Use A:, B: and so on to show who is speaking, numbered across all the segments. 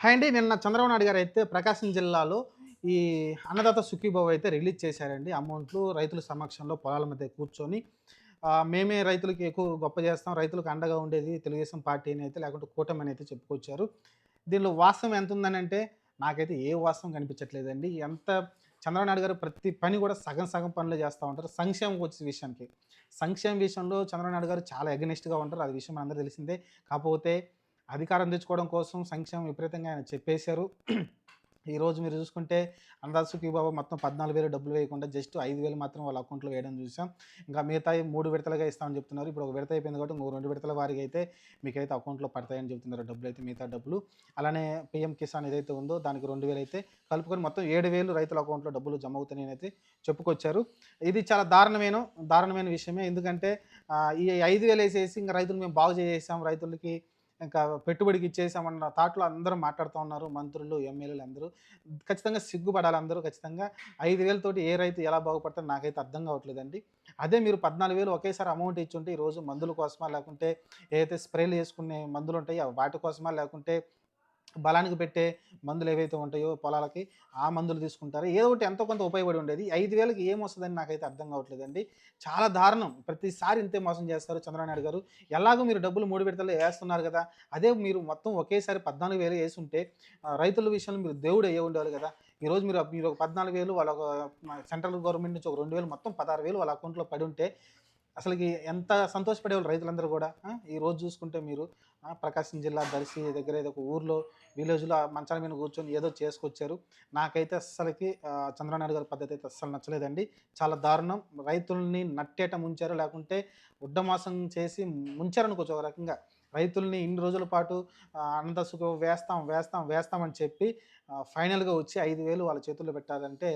A: Hi అండి. నిన్న చంద్రబాబు నాయుడు గారైతే ప్రకాశం జిల్లాలో ఈ అన్నదాత సుఖీభవ అయితే రిలీజ్ చేశారండి. అమౌంట్లు రైతుల సమక్షంలో పొలాల మధ్య కూర్చొని మేమే రైతులకి ఎక్కువ గొప్ప చేస్తాం. రైతులకు అండగా ఉండేది తెలుగుదేశం పార్టీ అని అయితే లేకుంటే కూటమి అని అయితే చెప్పుకొచ్చారు. దీనిలో వాస్తవం ఎంతుందనంటే నాకైతే ఏ వాస్తవం కనిపించట్లేదండి. చంద్రబాబు నాయుడు గారు ప్రతి పని కూడా సగం సగం పనులే చేస్తా ఉంటారు. సంక్షేమం వచ్చే విషయానికి. సంక్షేమ విషయంలో చంద్రబాబు నాయుడు గారు చాలా ఎగనెస్ట్‌గా ఉంటారు. అది విషయం మనందరికీ తెలిసిందే. కాకపోతే అధికారం తెచ్చుకోవడం కోసం సంక్షేమం విపరీతంగా ఆయన చెప్పేశారు. ఈరోజు మీరు చూసుకుంటే అన్నదాత సుఖీభావ మొత్తం 14,000 డబ్బులు వేయకుండా జస్ట్ 5,000 మాత్రం వాళ్ళ అకౌంట్‌లో వేయడం చూసాం. ఇంకా మిగతాయి 3 విడతలుగా ఇస్తామని చెప్తున్నారు. ఇప్పుడు ఒక విడత అయిపోయింది కాబట్టి ఇంకో 2 విడతల వారీగా అయితే మీకైతే అకౌంట్‌లో పడతాయని చెప్తున్నారు డబ్బులైతే మిగతా డబ్బులు. అలానే పీఎం కిసాన్ ఏదైతే ఉందో దానికి 2,000 అయితే కలుపుకొని మొత్తం 7,000 రైతుల అకౌంట్‌లో డబ్బులు జమ అవుతాయని అయితే చెప్పుకొచ్చారు. ఇది చాలా దారుణమైన విషయమే. ఎందుకంటే ఈ 5,000 ఏసేసి ఇంక రైతులు మేము బాగు చేసేసాం. రైతులకి ఇంకా పెట్టుబడికి ఇచ్చేసామన్న థాట్‌లో అందరూ మాట్లాడుతా ఉన్నారు. మంత్రులు, ఎమ్మెల్యేలు అందరూ. ఖచ్చితంగా సిగ్గుపడాలి అందరూ ఖచ్చితంగా. 5,000 తోటి ఏ రైతు ఎలా బాగుపడతాడో నాకైతే అర్థం కావట్లేదండి. అదే మీరు 14,000 ఒకేసారి అమౌంట్ ఇచ్చుంటే ఈరోజు మందుల కోసమా, లేకుంటే ఏదైతే స్ప్రేలు చేసుకునే మందులుంటాయో వాటి కోసమా, లేకుంటే బలానికి పెట్టే మందులు ఏవైతే ఉంటాయో పొలాలకి, ఆ మందులు తీసుకుంటారు. ఏదో ఒకటి ఎంతో కొంత ఉపయోగపడి ఉండేది. 5,000కి ఏమొస్తదని నాకైతే అర్థం కావట్లేదండి. చాలా దారుణం. ప్రతిసారి ఇంతే మోసం చేస్తారు చంద్రబాబు నాయుడు గారు. ఎలాగో మీరు డబ్బులు 3 విడతల్లో ఏస్తున్నారు గదా! అదే మీరు మొత్తం ఒకేసారి 14,000 యేసుంటే రైతుల విషయంలో మీరు దేవుడు అయ్యి ఉండేవాళ్ళు గదా! ఈరోజు మీరు ఒక 14,000 వాళ్ళొక సెంట్రల్ గవర్నమెంట్ నుంచి ఒక 2,000 మొత్తం 16,000 వాళ్ళ అకౌంట్‌లో పడుంటే అసలకి ఎంత సంతోషపడేవాళ్ళు రైతులందరూ గూడా. ఈరోజు చూసుకుంటే మీరు ప్రకాశం జిల్లా దర్శి దగ్గర ఏదో ఒక ఊర్లో, విలేజ్‌లో మంచాల మీద కూర్చొని ఏదో చేసుకొచ్చారు. నాకైతే అస్సలకి చంద్రబాబు నాయుడు గారి పద్ధతి అయితే అస్సలు నచ్చలేదండి. చాలా దారుణం. రైతుల్ని నట్టేట ముంచారు. లేకుంటే ఉడ్డమోసం చేసి ముంచారనుకోవచ్చు ఒక రకంగా. రైతుల్ని ఇన్ని రోజుల పాటు అన్నదాత సుఖ వేస్తాం అని చెప్పి ఫైనల్‌గా వచ్చి 5,000 వాళ్ళ చేతుల్లో పెట్టారంటే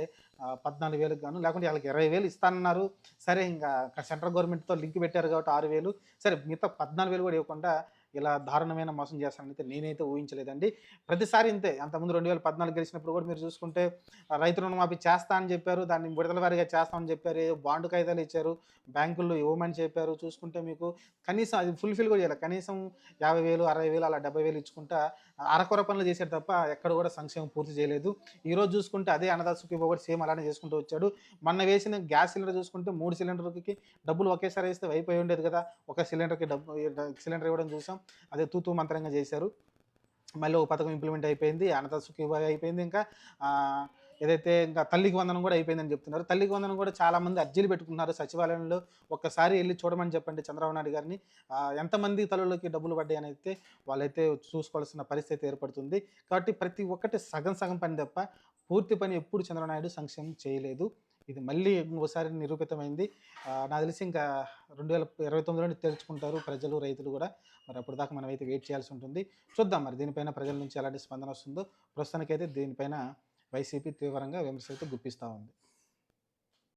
A: 14,000కి గాను లేకుంటే ఆళ్ళకి 20,000 ఇస్తానన్నారు. సరే ఇంగా సెంట్రల్ గవర్నమెంట్‌తో లింక్ పెట్టారు కాబట్టి 6,000 సరే మిగతా 14,000 కూడా ఇవ్వకుండా ఇలా దారుణమైన మోసం చేస్తారనైతే నేనైతే ఊహించలేదండి. ప్రతిసారి ఇంతే. అంతకుముందు 2014 గెలిచినప్పుడు కూడా మీరు చూసుకుంటే రైతు రుణమాఫీ చేస్తా అని చెప్పారు. దాన్ని విడతల వారీగా చేస్తామని చెప్పారు. ఏదో బాండ్ కాగితాలు ఇచ్చారు. బ్యాంకుల్లో ఇవ్వమని చెప్పారు. చూసుకుంటే మీకు కనీసం అది ఫుల్‌ఫిల్ కూడా చేయలే. కనీసం 50,000, 60,000 అలా 70,000 ఇచ్చుకుంటా అరకొర పనులు చేశారు తప్ప ఎక్కడ కూడా సంక్షేమం పూర్తి చేయలేదు. ఈరోజు చూసుకుంటే అదే అన్నదాత సుఖీభవ కూడా సేమ్ అలానే చేసుకుంటూ వచ్చాడు. మొన్న వేసిన గ్యాస్ సిలిండర్ చూసుకుంటే 3 సిలిండర్‌లకి డబ్బులు ఒకేసారి వేస్తే అయిపోయి ఉండేది కదా! ఒక సిలిండర్‌కి సిలిండర్ ఇవ్వడం చూసాం. అదే తూతూ మంత్రంగా చేశారు. మళ్ళీ ఒక పథకం ఇంప్లిమెంట్ అయిపోయింది. అన్నదాత సుఖీభావ అయిపోయింది. ఇంకా ఆహ్, ఏదైతే ఇంకా తల్లికి వందనం కూడా అయిపోయిందని చెప్తున్నారు. తల్లికి వందనం కూడా చాలామంది అర్జీలు పెట్టుకుంటున్నారు సచివాలయంలో. ఒక్కసారి ఎళ్లి చూడమని చెప్పండి చంద్రబాబు నాయుడు గారిని. ఎంతమంది తల్లులకి డబ్బులు పడ్డాయనైతే వాళ్ళైతే చూసుకోవాల్సిన పరిస్థితి ఏర్పడుతుంది. కాబట్టి ప్రతి ఒక్కటి సగం సగం పని తప్ప పూర్తి పని ఎప్పుడు చంద్రబాబు నాయుడు సంక్షేమం చేయలేదు. ఇది మళ్ళీ ఇంకోసారి నిరూపితమైంది. నాకు తెలిసి ఇంకా 2029లోనే తేల్చుకుంటారు ప్రజలు, రైతులు గూడా. మరి అప్పటిదాకా మనమైతే వెయిట్ చేయాల్సి ఉంటుంది. చూద్దాం మరి దీనిపైన ప్రజల నుంచి ఎలాంటి స్పందన వస్తుందో. ప్రస్తుతానికైతే దీనిపైన వైసీపీ తీవ్రంగా విమర్శలైతే గుప్పిస్తా ఉంది.